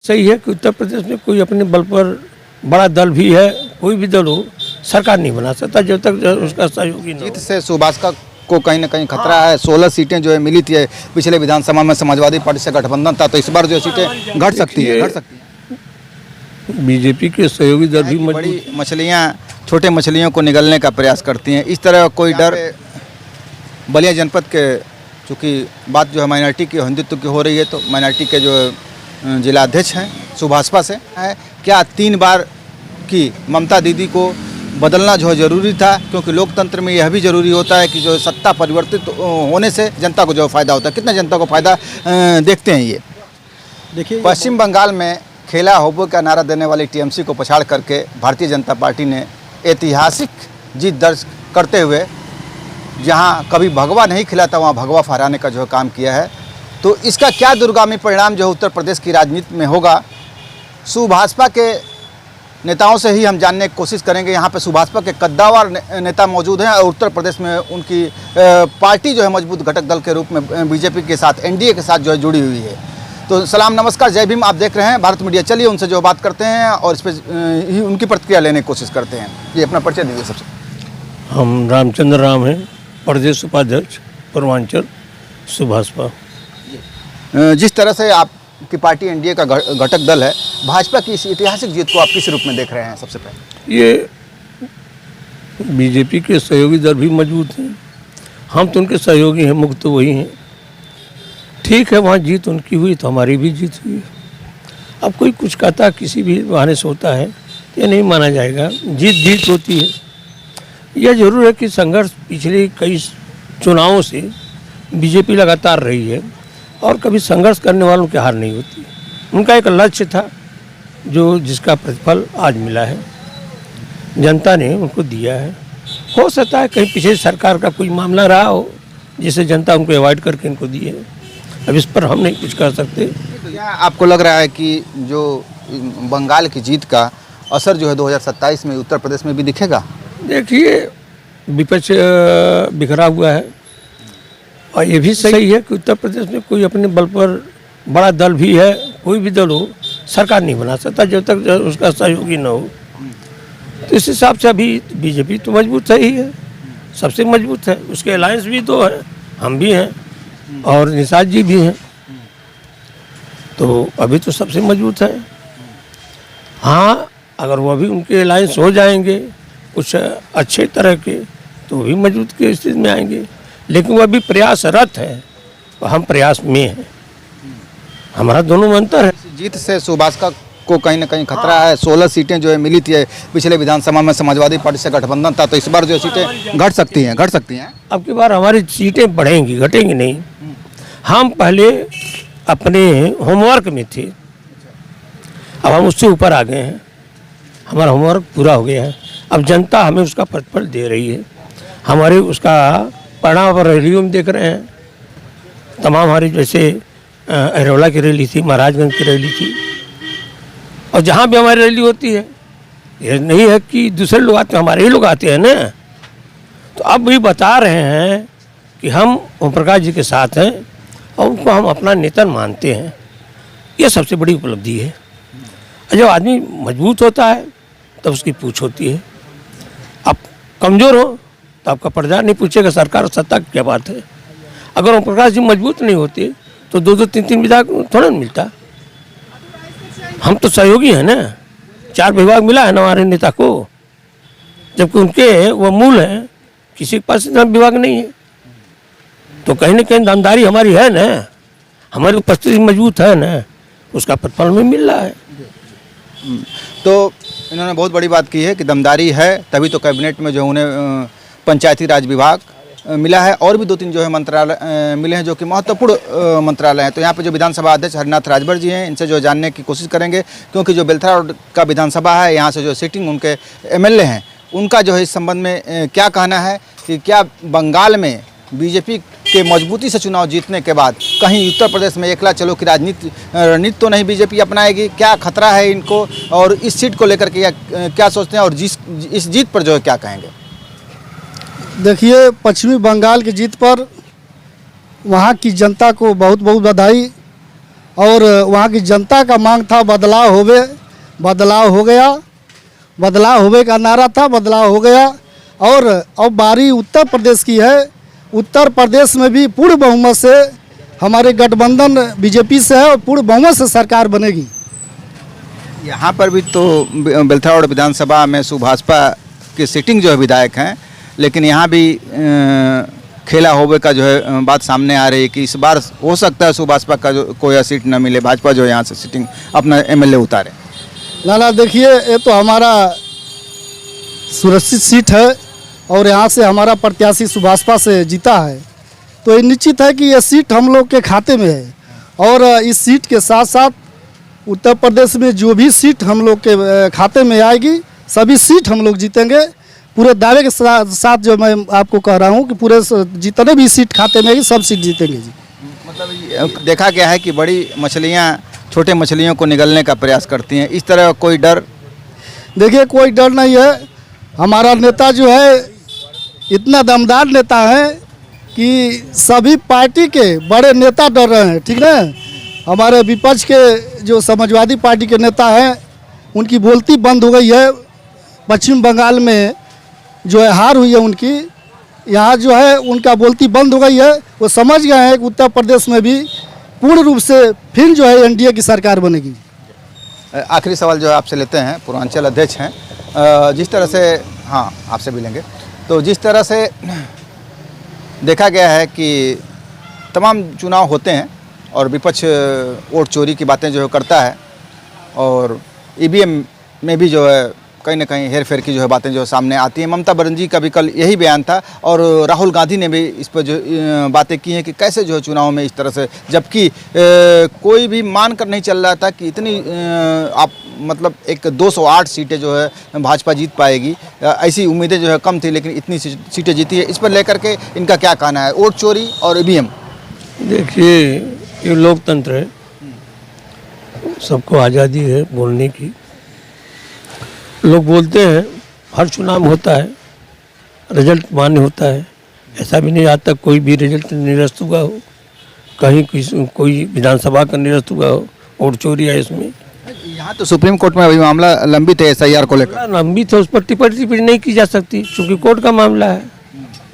सही है कि उत्तर प्रदेश में कोई अपने बल पर बड़ा दल भी है, कोई भी दल हो, सरकार नहीं बना सकता जब तक उसका सहयोगी न हो। जीत से सुभाष को कहीं ना कहीं खतरा है। 16 सीटें जो है मिली थी पिछले विधानसभा में, समाजवादी पार्टी से गठबंधन था, तो इस बार जो सीटें घट सकती है। बीजेपी के सहयोगी दल भी बड़ी मछलियाँ छोटे मछलियों को निगलने का प्रयास करती हैं, इस तरह कोई डर बलिया जनपद के, चूँकि बात जो है माइनॉरिटी की हिंदुत्व की हो रही है, तो माइनॉरिटी के जो जिलाध्यक्ष हैं सुभाषपा से है, क्या 3 बार की ममता दीदी को बदलना जो है ज़रूरी था? क्योंकि लोकतंत्र में यह भी ज़रूरी होता है कि जो सत्ता परिवर्तित होने से जनता को जो फ़ायदा होता है। कितना जनता को फ़ायदा देखते हैं ये? देखिए, पश्चिम बंगाल में खेला होबो का नारा देने वाली टीएमसी को पछाड़ करके भारतीय जनता पार्टी ने ऐतिहासिक जीत दर्ज करते हुए जहां कभी भगवा नहीं खिला था वहां भगवा फहराने का जो है काम किया है। तो इसका क्या दूरगामी परिणाम जो उत्तर प्रदेश की राजनीति में होगा, सुभाषपा के नेताओं से ही हम जानने की कोशिश करेंगे। यहाँ पे सुभाषपा के कद्दावर नेता मौजूद हैं और उत्तर प्रदेश में उनकी पार्टी जो है मजबूत घटक दल के रूप में बीजेपी के साथ, एनडीए के साथ जो है जुड़ी हुई है। तो सलाम, नमस्कार, जय भीम। आप देख रहे हैं भारत मीडिया। चलिए उनसे जो बात करते हैं और इस पर ही उनकी प्रतिक्रिया लेने की कोशिश करते हैं। ये अपना परिचय दीजिए सबसे। हम रामचंद्र राम हैं, प्रदेश उपाध्यक्ष पूर्वांचल सुभाषपा। जिस तरह से आपकी पार्टी एनडीए का घटक दल है, भाजपा की इस ऐतिहासिक जीत को आप किस रूप में देख रहे हैं? सबसे पहले ये बीजेपी के सहयोगी दल भी मजबूत हैं, हम तो उनके सहयोगी हैं, मुक्त तो वही हैं। ठीक है, वहाँ जीत उनकी हुई तो हमारी भी जीत हुई। अब कोई कुछ कहता किसी भी बहाने से होता है, ये नहीं माना जाएगा। जीत होती है। यह जरूर है कि संघर्ष पिछले कई चुनावों से बीजेपी लगातार रही है और कभी संघर्ष करने वालों की हार नहीं होती। उनका एक लक्ष्य था जिसका प्रतिफल आज मिला है, जनता ने उनको दिया है। हो सकता है कहीं पिछले सरकार का कोई मामला रहा हो जिसे जनता उनको अवॉइड करके इनको दिए। अब इस पर हम नहीं कुछ कर सकते। क्या आपको लग रहा है कि जो बंगाल की जीत का असर जो है 2027 में उत्तर प्रदेश में भी दिखेगा? देखिए, विपक्ष बिखरा हुआ है और ये भी सही है कि उत्तर प्रदेश में कोई अपने बल पर बड़ा दल भी है, कोई भी दल हो, सरकार नहीं बना सकता जब तक उसका सहयोगी न हो। तो इस हिसाब से अभी बीजेपी तो मजबूत है ही है, सबसे मजबूत है। उसके अलायंस भी तो है, हम भी हैं और निषाद जी भी हैं, तो अभी तो सबसे मजबूत है। हाँ, अगर वो अभी उनके अलायंस हो जाएंगे कुछ अच्छे तरह के, तो वो भी मजबूत की स्थिति में आएंगे। लेकिन वो अभी प्रयासरत है और हम प्रयास में हैं, हमारा दोनों में अंतर है। जीत से सुभाष को कहीं ना कहीं खतरा है। 16 सीटें जो है मिली थी पिछले विधानसभा में, समाजवादी पार्टी से गठबंधन था, तो इस बार जो सीटें घट सकती हैं। अब की बार हमारी सीटें बढ़ेंगी, घटेंगी नहीं। हम पहले अपने होमवर्क में थे, अब हम उससे ऊपर आ गए हैं, हमारा होमवर्क पूरा हो गया है। अब जनता हमें उसका प्रतिफल दे रही है। हमारे उसका परिणाम रैलियों में देख रहे हैं। तमाम हमारी जैसे अरोला की रैली थी, महाराजगंज की रैली थी, और जहाँ भी हमारी रैली होती है, ये नहीं है कि दूसरे लोग आते हैं, हमारे ही लोग आते हैं ना। तो अब भी बता रहे हैं कि हम ओम प्रकाश जी के साथ हैं और उनको हम अपना नेता मानते हैं। ये सबसे बड़ी उपलब्धि है। जब आदमी मजबूत होता है तब उसकी पूछ होती है। आप कमज़ोर हो तो आपका प्रजा नहीं पूछेगा सरकार और सत्ता की क्या बात है। अगर ओम प्रकाश जी मजबूत नहीं होते तो 2-2, 3-3 विभाग थोड़ा मिलता। हम तो सहयोगी हैं ना, 4 विभाग मिला है ना हमारे नेता को, जबकि उनके वो मूल हैं, किसी के पास इतना विभाग नहीं है। तो कहीं ना कहीं दमदारी हमारी है ना, हमारी उपस्थिति मजबूत है ना, उसका प्रतिफल हमें मिल रहा है। तो इन्होंने बहुत बड़ी बात की है कि दमदारी है, तभी तो कैबिनेट में जो उन्हें पंचायती राज विभाग मिला है और भी 2-3 जो है मंत्रालय मिले हैं जो कि महत्वपूर्ण मंत्रालय हैं। तो यहाँ पे जो विधानसभा अध्यक्ष हरिनाथ राजभर जी हैं, इनसे जो जानने की कोशिश करेंगे, क्योंकि जो बेलथरा रोड का विधानसभा है, यहाँ से जो सिटिंग उनके एमएलए हैं, उनका जो है इस संबंध में क्या कहना है कि क्या बंगाल में बीजेपी के मजबूती से चुनाव जीतने के बाद कहीं उत्तर प्रदेश में एकला चलो की रणनीति तो नहीं बीजेपी अपनाएगी? क्या खतरा है इनको और इस सीट को लेकर के क्या सोचते हैं और इस जीत पर जो है क्या कहेंगे? देखिए, पश्चिमी बंगाल की जीत पर वहाँ की जनता को बहुत बहुत बधाई और वहाँ की जनता का मांग था बदलाव हो गया, बदलाव होवे का नारा था, बदलाव हो गया। और अब बारी उत्तर प्रदेश की है। उत्तर प्रदेश में भी पूर्ण बहुमत से हमारे गठबंधन बीजेपी से है और पूर्ण बहुमत से सरकार बनेगी। यहाँ पर भी तो बेलथाड़ विधानसभा में सुभाषपा की सीटिंग जो है विधायक हैं, लेकिन यहाँ भी खेला होवे का जो है बात सामने आ रही है कि इस बार हो सकता है सुभाषपा का जो कोई सीट न मिले, भाजपा जो यहाँ से सीटिंग अपना एमएलए उतारे। ना देखिए, ये तो हमारा सुरक्षित सीट है और यहाँ से हमारा प्रत्याशी सुभाषपा से जीता है, तो ये निश्चित है कि ये सीट हम लोग के खाते में है। और इस सीट के साथ साथ उत्तर प्रदेश में जो भी सीट हम लोग के खाते में आएगी, सभी सीट हम लोग जीतेंगे। पूरे दावे के साथ जो मैं आपको कह रहा हूँ कि पूरे जितने भी सीट खाते में आएगी, सब सीट जीतेंगे जी। मतलब देखा गया है कि बड़ी मछलियाँ छोटे मछलियों को निगलने का प्रयास करती हैं, इस तरह कोई डर? देखिए, कोई डर नहीं है। हमारा नेता जो है इतना दमदार नेता है कि सभी पार्टी के बड़े नेता डर रहे हैं, ठीक ना। हमारे विपक्ष के जो समाजवादी पार्टी के नेता हैं, उनकी बोलती बंद हो गई है। पश्चिम बंगाल में जो है हार हुई है उनकी, यहाँ जो है उनका बोलती बंद हो गई है। वो समझ गए हैं कि उत्तर प्रदेश में भी पूर्ण रूप से फिर जो है एनडीए की सरकार बनेगी। आखिरी सवाल जो है आपसे लेते हैं, पूर्वांचल अध्यक्ष हैं, जिस तरह से, हाँ आपसे भी लेंगे, तो जिस तरह से देखा गया है कि तमाम चुनाव होते हैं और विपक्ष वोट चोरी की बातें जो है करता है और ईवीएम में भी जो है कहीं ना कहीं हेरफेर की जो है बातें जो सामने आती हैं। ममता बनर्जी का भी कल यही बयान था और राहुल गांधी ने भी इस पर जो बातें की हैं कि कैसे जो है चुनाव में इस तरह से, जबकि कोई भी मान कर नहीं चल रहा था कि इतनी आप मतलब एक 208 सीटें जो है भाजपा जीत पाएगी, ऐसी उम्मीदें जो है कम थी, लेकिन इतनी सीटें जीती है। इस पर लेकर के इनका क्या कहना है, वोट चोरी और ईवीएम? देखिए, ये लोकतंत्र है, सबको आज़ादी है बोलने की। लोग बोलते हैं, हर चुनाव होता है, रिजल्ट मान्य होता है। ऐसा भी नहीं आज तक कोई भी रिजल्ट निरस्त हुआ हो, कहीं कोई विधानसभा का निरस्त हुआ हो, वोट चोरी है इसमें। यहाँ तो सुप्रीम कोर्ट में अभी मामला लंबित है एसआईआर को लेकर। लंबित है, उस पर टिप्पणी नहीं की जा सकती क्योंकि कोर्ट का मामला है।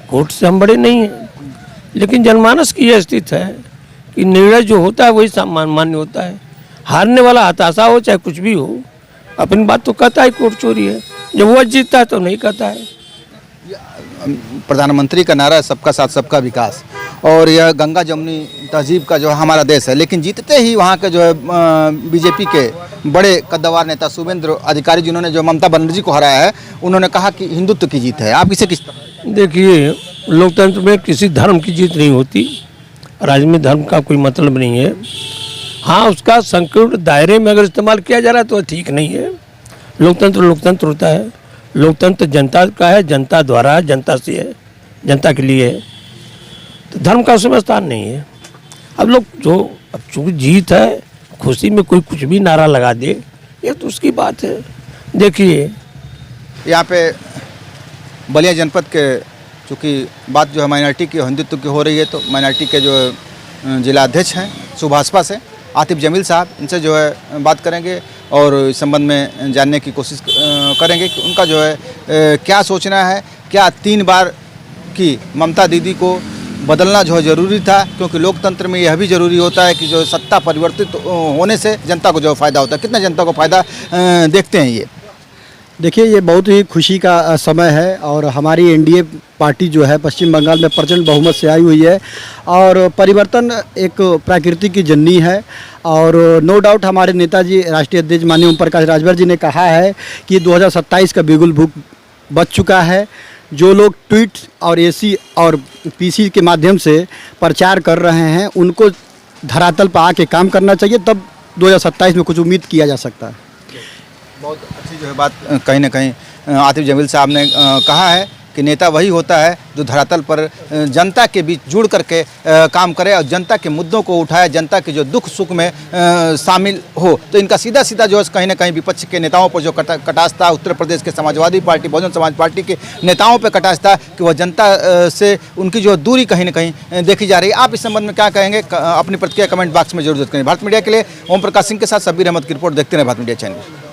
कोर्ट से हम बड़े नहीं हैं, लेकिन जनमानस की यह स्थिति है कि निर्णय जो होता है वही मान्य होता है। हारने वाला हताशा हो चाहे कुछ भी हो, अपनी बात तो कहता है कोर्ट चोरी है, जब वो जीतता है तो नहीं कहता है। प्रधानमंत्री का नारा है सबका साथ सबका विकास, और यह गंगा जमुनी तहजीब का जो है हमारा देश है, लेकिन जीतते ही वहाँ के जो है बीजेपी के बड़े कद्दावर नेता शुभेंद्र अधिकारी जिन्होंने जो ममता बनर्जी को हराया है, उन्होंने कहा कि हिंदुत्व की जीत है। आप इसे किस तरह? देखिए, लोकतंत्र में किसी धर्म की जीत नहीं होती, राज्य में धर्म का कोई मतलब नहीं है। हाँ, उसका संकीर्ण दायरे में अगर इस्तेमाल किया जा रहा है तो ठीक नहीं है। लोकतंत्र होता है, लोकतंत्र जनता का है, जनता द्वारा, जनता से है, जनता के लिए है, तो धर्म का उसमें स्थान नहीं है। अब लोग जो अब चूँकि जीत है, खुशी में कोई कुछ भी नारा लगा दे, ये तो उसकी बात है। देखिए, यहाँ पे बलिया जनपद के चूँकि बात जो है माइनॉरिटी की हिंदुत्व की हो रही है, तो माइनॉरिटी के जो जिला अध्यक्ष हैं सुभाषपा से आतिफ जमील साहब, इनसे जो है बात करेंगे और इस संबंध में जानने की कोशिश करेंगे कि उनका जो है क्या सोचना है। क्या 3 बार की ममता दीदी को बदलना जो है ज़रूरी था, क्योंकि लोकतंत्र में यह भी ज़रूरी होता है कि जो सत्ता परिवर्तित होने से जनता को जो फ़ायदा होता है। कितना जनता को फ़ायदा देखते हैं ये? देखिए, ये बहुत ही खुशी का समय है और हमारी एनडीए पार्टी जो है पश्चिम बंगाल में प्रचंड बहुमत से आई हुई है और परिवर्तन एक प्रकृति की जननी है। और नो डाउट हमारे नेताजी राष्ट्रीय अध्यक्ष माननीय ओम प्रकाश राजभर जी ने कहा है कि 2027 का बिगुल भूख बच चुका है। जो लोग ट्वीट और एसी और पीसी के माध्यम से प्रचार कर रहे हैं, उनको धरातल पर आके काम करना चाहिए, तब 2027 में कुछ उम्मीद किया जा सकता है। बहुत अच्छी जो है बात कहीं ना कहीं आतिफ जमील साहब ने कहा है कि नेता वही होता है जो धरातल पर जनता के बीच जुड़ करके काम करे और जनता के मुद्दों को उठाए, जनता के जो दुख सुख में शामिल हो। तो इनका सीधा सीधा जो है कहीं ना कहीं विपक्ष के नेताओं पर जो कटाक्ष था, उत्तर प्रदेश के समाजवादी पार्टी, बहुजन समाज पार्टी के नेताओं पर कटाक्ष था कि वह जनता से उनकी जो दूरी कहीं ना कहीं देखी जा रही है। आप इस संबंध में क्या कहेंगे? अपनी प्रतिक्रिया कमेंट बॉक्स में जरूर करें। भारत मीडिया के लिए ओम प्रकाश सिंह के साथ शब्बीर अहमद की रिपोर्ट। देखते रहे भारत मीडिया चैनल।